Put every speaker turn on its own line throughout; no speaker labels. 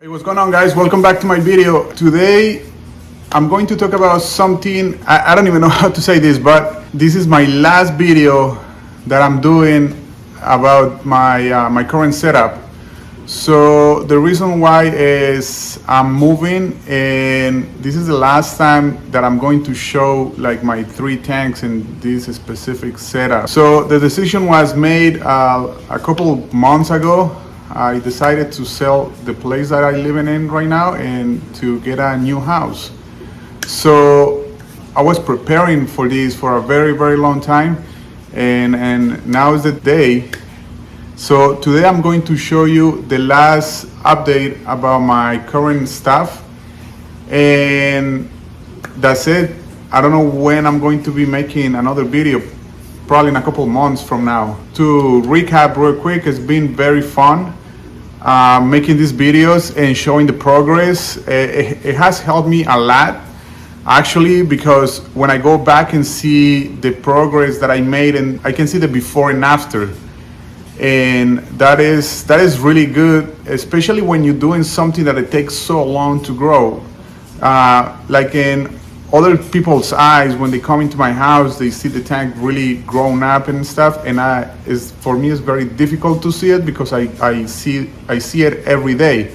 Hey, what's going on, guys? Welcome back to my video. Today I'm going to talk about something I don't even know how to say this, but this is my last video that I'm doing about my current setup. So the reason why is I'm moving, and this is the last time that I'm going to show like my 3 tanks in this specific setup. So the decision was made a couple months ago. I decided to sell the place that I live in right now and to get a new house. So I was preparing for this for a very long time, and now is the day. So today I'm going to show you the last update about my current stuff, and that's it. I don't know when I'm going to be making another video, probably in a couple months from now. To recap real quick, it's been very fun making these videos and showing the progress. It has helped me a lot, actually, because when I go back and see the progress that I made, and I can see the before and after, and that is really good, especially when you're doing something that it takes so long to grow. Like in other people's eyes, when they come into my house, they see the tank really grown up and stuff, and for me it's very difficult to see it because I see it every day.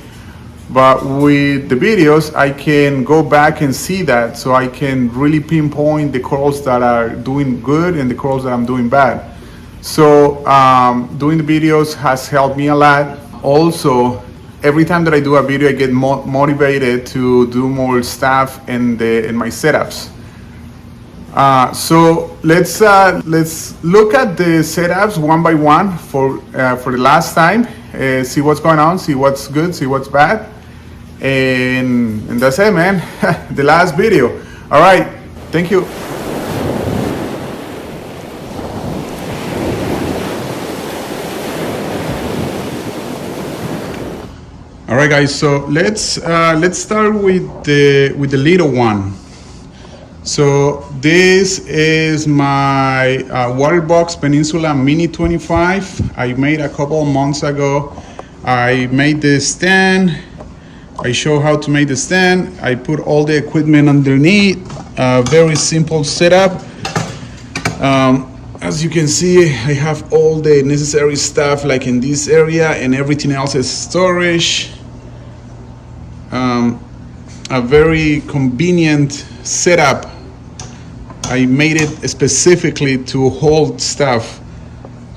But with the videos, I can go back and see that, so I can really pinpoint the corals that are doing good and the corals that I'm doing bad. So doing the videos has helped me a lot. Also, every time that I do a video, I get motivated to do more stuff in my setups. So let's look at the setups one by one for the last time. See what's going on, see what's good, see what's bad, and that's it, man. The last video. All right, thank you. All right, guys. So let's start with the little one. So this is my Waterbox Peninsula Mini 25. I made a couple of months ago. I made the stand. I show how to make the stand. I put all the equipment underneath. Very simple setup. As you can see, I have all the necessary stuff like in this area, and everything else is storage. A very convenient setup. I made it specifically to hold stuff.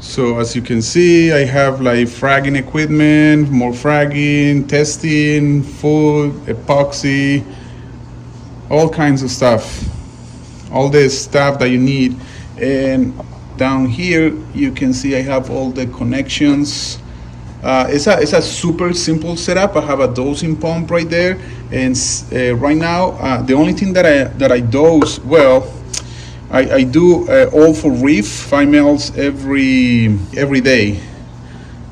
So as you can see, I have like fragging equipment, more fragging, testing, food, epoxy, all kinds of stuff. All the stuff that you need. And down here you can see I have all the connections. It's a super simple setup. I have a dosing pump right there, and right now the only thing that I dose, well, I do all for reef 5 mils every day.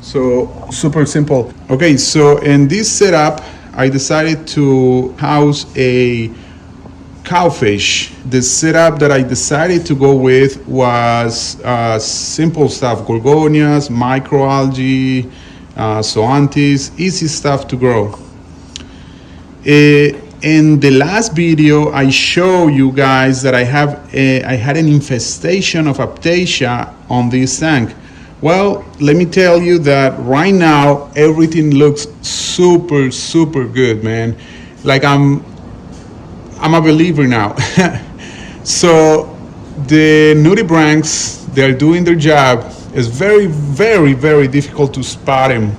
So super simple. Okay, so in this setup I decided to house a cowfish. The setup that I decided to go with was simple stuff: gorgonias, microalgae, zoanthus, easy stuff to grow. In the last video, I show you guys that I had an infestation of Aiptasia on this tank. Well, let me tell you that right now everything looks super good, man. Like I'm a believer now. So the nudibranchs, they're doing their job. It's very difficult to spot them.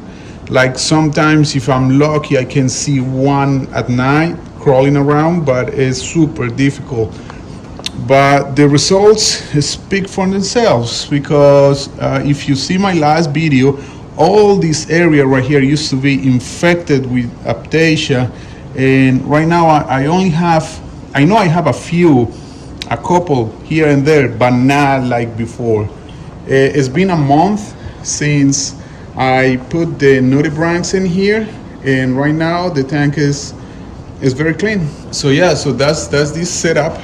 Like sometimes if I'm lucky, I can see one at night crawling around, but it's super difficult. But the results speak for themselves, because if you see my last video, all this area right here used to be infected with Aiptasia, and right now I know I have a couple here and there, but not like before. It's been a month since I put the nudibranchs in here, and right now the tank is very clean. So yeah, so that's this setup.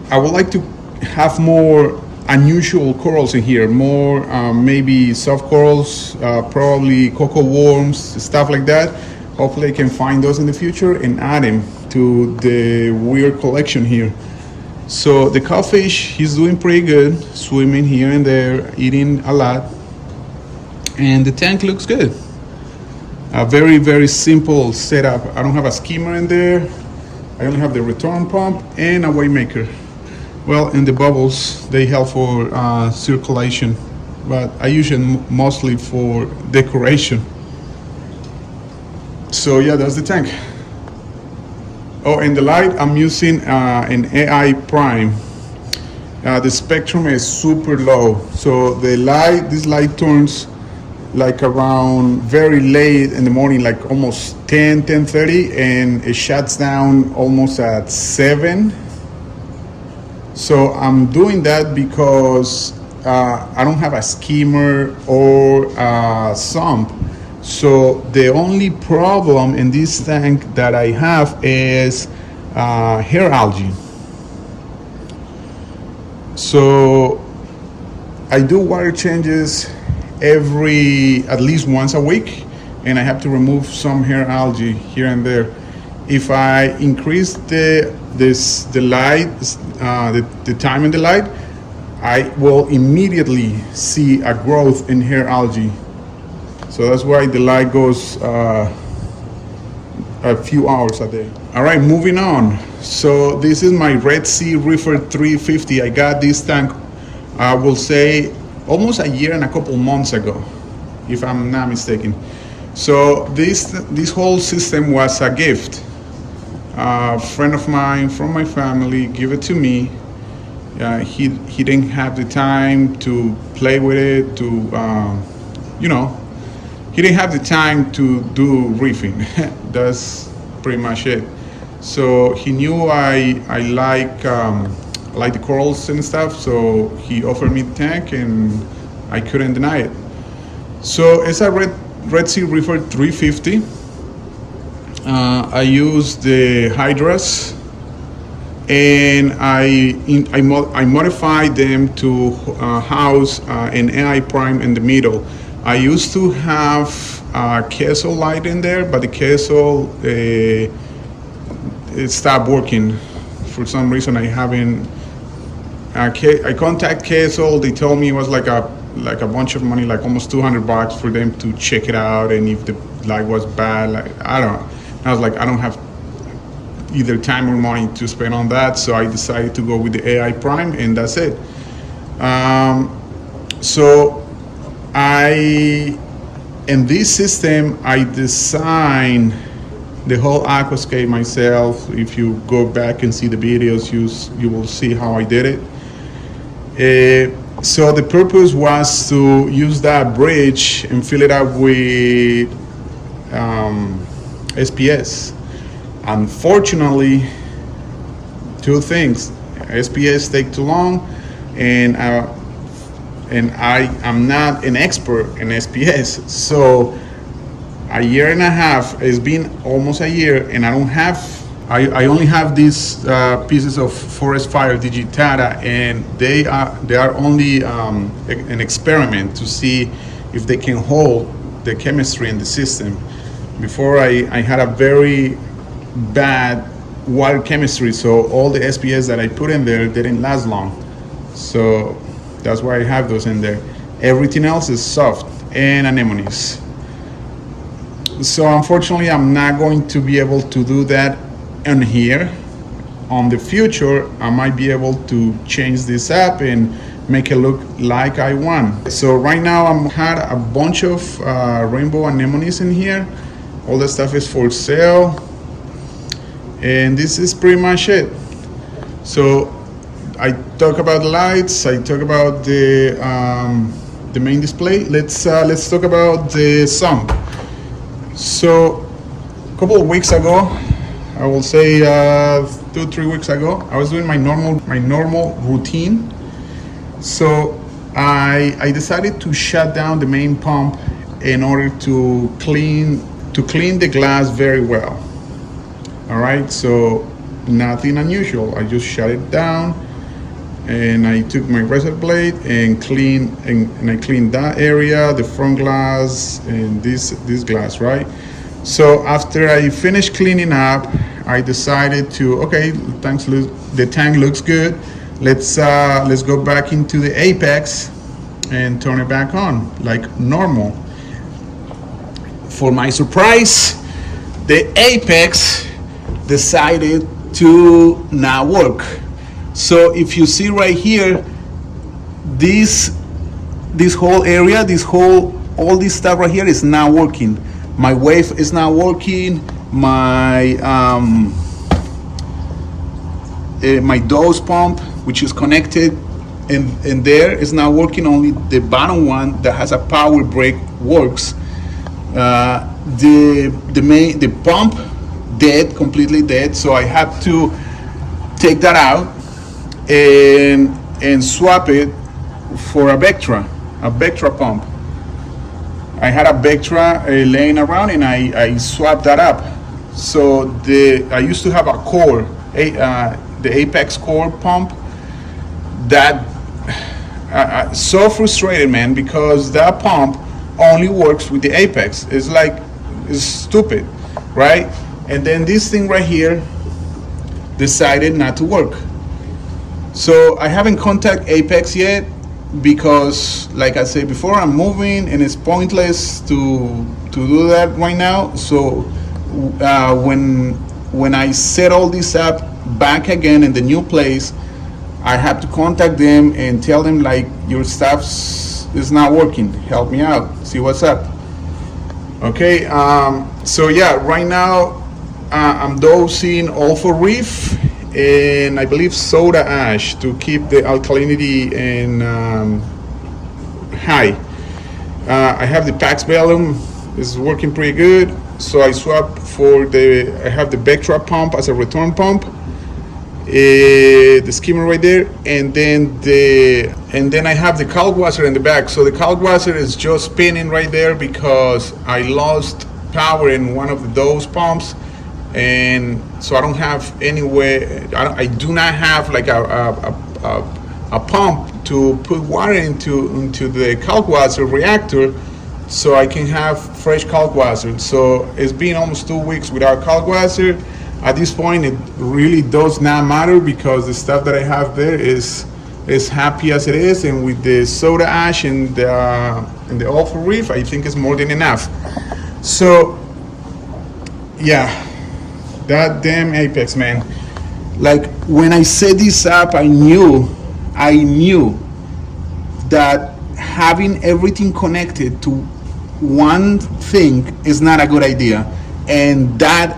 I would like to have more unusual corals in here, more maybe soft corals, probably cocoa worms, stuff like that. Hopefully I can find those in the future and add them to the weird collection here. So the codfish, he's doing pretty good, swimming here and there, eating a lot, and the tank looks good. A very, very simple setup. I don't have a skimmer in there. I only have the return pump and a weight maker. Well, and the bubbles, they help for circulation, but I use them mostly for decoration. So yeah, that's the tank. Oh, and the light, I'm using an AI prime. The spectrum is super low. So the light, this light turns like around very late in the morning, like almost 10:30, and it shuts down almost at 7. So I'm doing that because I don't have a skimmer or a sump. So the only problem in this tank that I have is hair algae. So I do water changes at least once a week, and I have to remove some hair algae here and there. If I increase the light, the time in the light, I will immediately see a growth in hair algae. So that's why the light goes a few hours a day. All right, moving on. So this is my Red Sea Reefer 350. I got this tank, I will say, almost a year and a couple months ago, if I'm not mistaken. So this whole system was a gift. A friend of mine from my family gave it to me. He didn't have the time to play with it, he didn't have the time to do reefing. That's pretty much it. So he knew I like the corals and stuff, so he offered me the tank and I couldn't deny it. So it's a Red Sea Reefer 350. I use the hydras, and I modified them to house an AI prime in the middle. I used to have queso light in there, but the queso it stopped working for some reason. I haven't. I contact queso. They told me it was like a bunch of money, like almost $200 for them to check it out, and if the light was bad, I don't know. I was like, I don't have either time or money to spend on that, so I decided to go with the AI prime, and that's it. So in this system, I designed the whole aquascape myself. If you go back and see the videos, you will see how I did it. So the purpose was to use that bridge and fill it up with SPS. Unfortunately, two things: SPS take too long, and I am not an expert in SPS. So a year and a half, it's been almost a year, and I only have these pieces of forest fire digitata, and they are only an experiment to see if they can hold the chemistry in the system. Before I had a very bad water chemistry, so all the SPS that I put in there didn't last long. So that's why I have those in there. Everything else is soft and anemones. So unfortunately, I'm not going to be able to do that in here. On the future, I might be able to change this up and make it look like I want. So right now, I had a bunch of rainbow anemones in here. All the stuff is for sale, and this is pretty much it. So I talk about the lights, I talk about the main display. Let's talk about the sump. So a couple of weeks ago, I will say 2-3 weeks ago, I was doing my normal routine. So I decided to shut down the main pump in order to clean the glass very well. All right, so nothing unusual. I just shut it down, and I took my razor blade and I cleaned that area, the front glass, and this glass, right? So after I finished cleaning up, I decided to, okay, the tank looks good. Let's go back into the apex and turn it back on like normal. For my surprise, the apex decided to not work. So if you see right here, this whole area, all this stuff right here is not working. My wave is not working. My my dose pump, which is connected in there, is not working. Only the bottom one that has a power brake works. The pump dead, completely dead. So I have to take that out and swap it for a Vectra pump. I had a Vectra laying around, and I swapped that up. So I used to have a core, the Apex core pump. That so frustrated, man, because that pump only works with the Apex. It's stupid, right? And then this thing right here decided not to work. So I haven't contacted Apex yet, because like I said before, I'm moving and it's pointless to do that right now. So when I set all this up back again in the new place, I have to contact them and tell them, like, your stuff is not working, help me out, see what's up. Okay, so yeah, right now I'm dosing Alpha Reef and I believe soda ash to keep the alkalinity and high. I have the Pax Vellum, is working pretty good. So I swap I have the Vectra pump as a return pump, the skimmer right there, and then I have the Kalkwasser in the back. So the Kalkwasser is just spinning right there because I lost power in one of those pumps, and so I don't have anywhere. I do not have like a pump to put water into the Kalkwasser reactor, so I can have fresh Kalkwasser. So it's been almost 2 weeks without Kalkwasser. At this point, it really does not matter because the stuff that I have there is happy as it is, and with the soda ash and the Alpha Reef, I think it's more than enough. So yeah, that damn Apex, man. Like, when I set this up, I knew that having everything connected to one thing is not a good idea, and that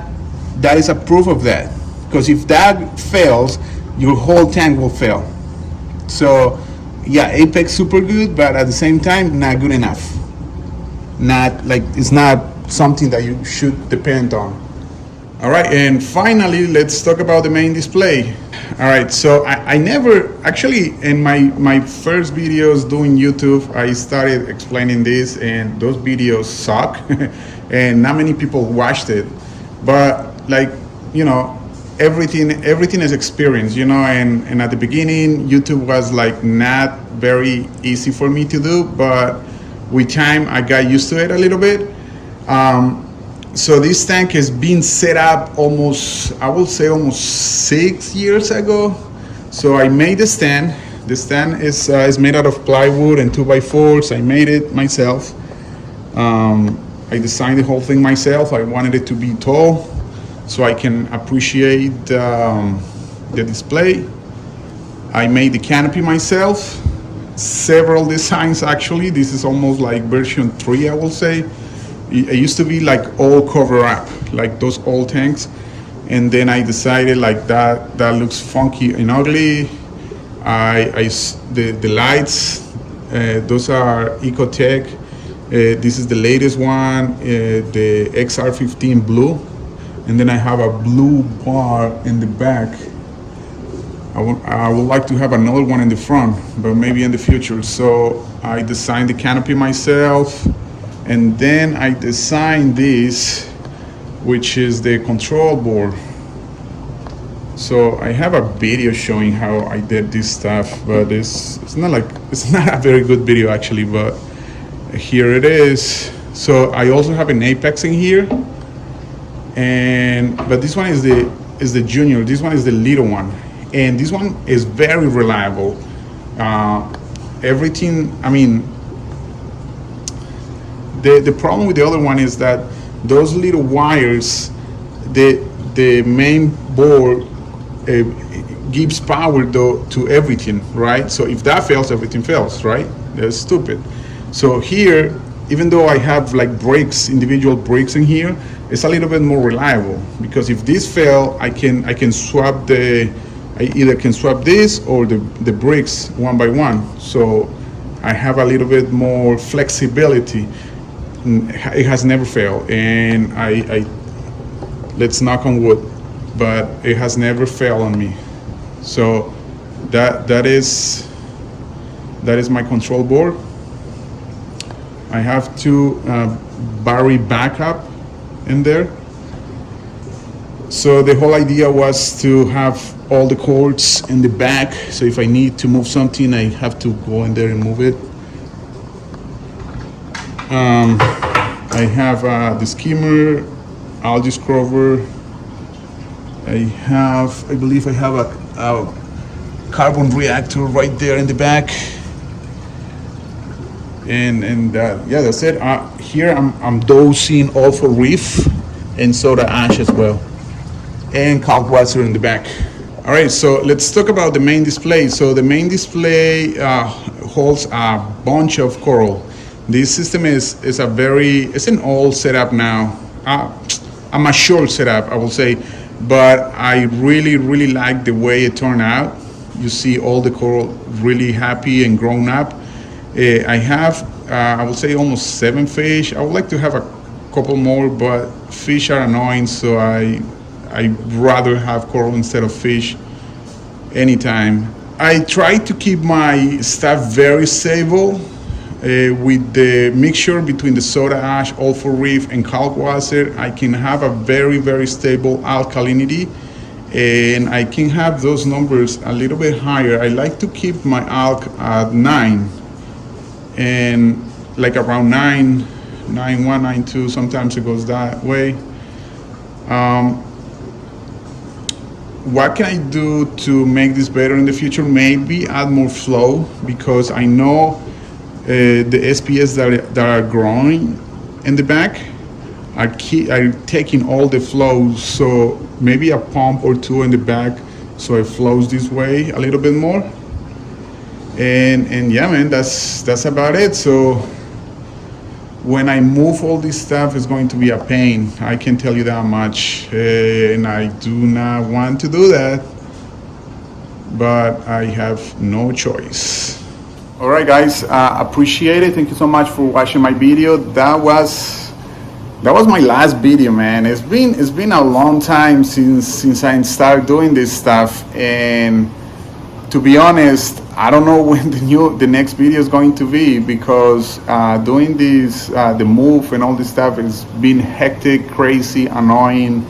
is a proof of that. Because if that fails, your whole tank will fail. So yeah, Apex super good, but at the same time not good enough. It's not something that you should depend on. All right, and finally, let's talk about the main display. All right, so I never, actually, in my first videos doing YouTube, I started explaining this, and those videos suck, and not many people watched it. But, like, you know, everything is experience, you know, and at the beginning, YouTube was like not very easy for me to do, but with time, I got used to it a little bit. So this tank has been set up almost 6 years ago. So I made the stand. The stand is made out of plywood and 2x4s. I made it myself. I designed the whole thing myself. I wanted it to be tall so I can appreciate the display. I made the canopy myself. Several designs, actually. This is almost like version 3, I will say. It used to be like all cover up, like those old tanks, and then I decided like that looks funky and ugly. The lights, those are Ecotech. This is the latest one, the XR15 blue, and then I have a blue bar in the back. I would like to have another one in the front, but maybe in the future. So I designed the canopy myself. And then I designed this, which is the control board. So I have a video showing how I did this stuff, but it's not a very good video actually, but here it is. So I also have an apex in here, but this one is the junior. This one is the little one, and this one is very reliable. Everything. I mean, the problem with the other one is that those little wires, the main board gives power though to everything, right? So if that fails, everything fails, right? That's stupid. So here, even though I have like bricks, individual bricks in here, it's a little bit more reliable, because if this fail, I can swap I either can swap this or the bricks one by one. So I have a little bit more flexibility. It has never failed, and I let's knock on wood, but it has never failed on me. So that is my control board. I have two battery backup in there. So the whole idea was to have all the cords in the back, so if I need to move something, I have to go in there and move it. I have the skimmer, algae scrubber. I believe I have a carbon reactor right there in the back. And yeah, that's it. Here I'm dosing Alpha Reef and soda ash as well, and calc water in the back. All right, so let's talk about the main display. So the main display holds a bunch of coral. This system is it's an old setup now. A mature setup, I will say, but I really like the way it turned out. You see all the coral really happy and grown up. I have, I would say, almost 7 fish. I would like to have a couple more, but fish are annoying, so I rather have coral instead of fish anytime. I try to keep my stuff very stable with the mixture between the soda ash, Alpha Reef, and calc water. I can have a very stable alkalinity, and I can have those numbers a little bit higher. I like to keep my alk at 9, and like around 9.1, 9.2. Sometimes it goes that way. What can I do to make this better in the future? Maybe add more flow, because I know the SPS that are growing in the back are taking all the flows. So maybe a pump or two in the back, so it flows this way a little bit more. And yeah, man, that's about it. So when I move all this stuff, it's going to be a pain. I can tell you that much, and I do not want to do that, but I have no choice. All right, guys, appreciate it. Thank you so much for watching my video. That was my last video, man. It's been a long time since I started doing this stuff, and to be honest, I don't know when the next video is going to be, because doing this, the move and all this stuff, has been hectic, crazy, annoying.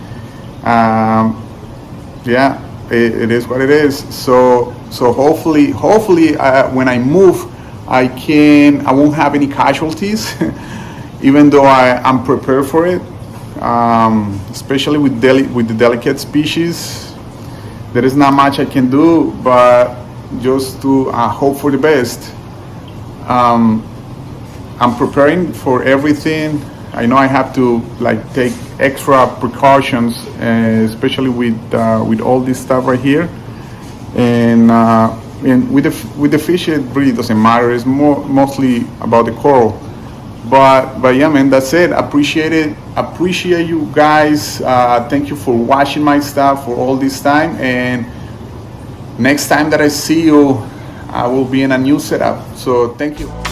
Yeah, it is what it is. So hopefully when I move, I won't have any casualties, even though I'm prepared for it, especially with the delicate species. There is not much I can do, but just to hope for the best. I'm preparing for everything. I know I have to take extra precautions, especially with all this stuff right here. And with the fish, it really doesn't matter. It's mostly about the coral. But yeah, man, that's it. Appreciate it. Appreciate you guys. Thank you for watching my stuff for all this time. And next time that I see you, I will be in a new setup. So thank you.